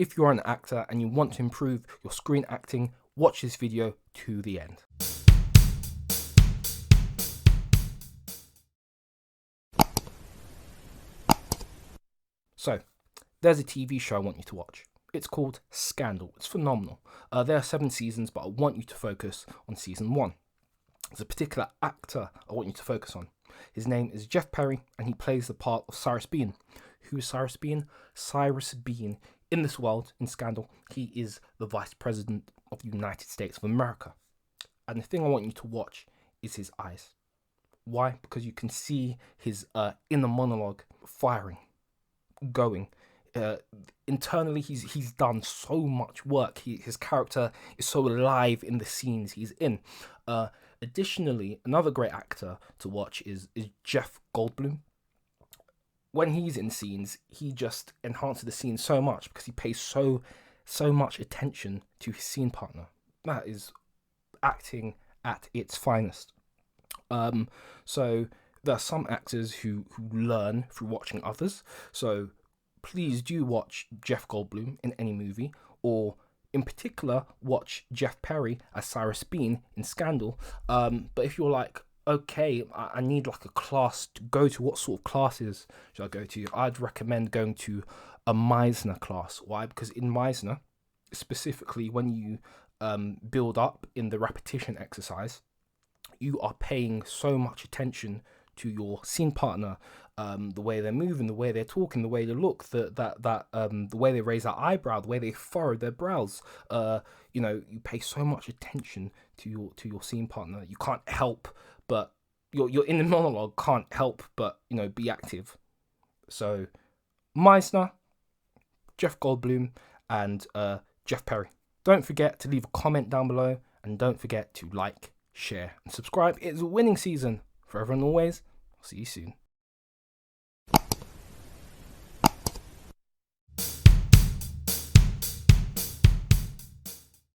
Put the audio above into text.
If you are an actor and you want to improve your screen acting, watch this video to the end. So, there's a TV show I want you to watch. It's called Scandal. It's phenomenal. There are 7 seasons, but I want you to focus on season 1. There's a particular actor I want you to focus on. His name is Jeff Perry, and he plays the part of Cyrus Bean. Who is Cyrus Bean? Cyrus Bean, in this world, in Scandal, he is the Vice President of the United States of America. And the thing I want you to watch is his eyes. Why? Because you can see his inner monologue firing, going. Internally, he's done so much work. His character is so alive in the scenes he's in. Additionally, another great actor to watch is Jeff Goldblum. When he's in scenes, he just enhances the scene so much because he pays so much attention to his scene partner. That is acting at its finest. So there are some actors who learn through watching others. So please do watch Jeff Goldblum in any movie, or in particular watch Jeff Perry as Cyrus Bean in Scandal. But if you're like, okay, I need like a class to go to, what sort of classes should I go to? I'd recommend going to a Meisner class. Why? Because in Meisner, specifically when you build up in the repetition exercise, you are paying so much attention to your scene partner, the way they're moving, the way they're talking, the way they look, the way they raise their eyebrow, the way they furrow their brows. You pay so much attention to your scene partner. You can't help but your inner monologue can't help but be active. So Meisner, Jeff Goldblum, and Jeff Perry. Don't forget to leave a comment down below, and don't forget to like, share, and subscribe. It's winning season. Forever and always. I'll see you soon.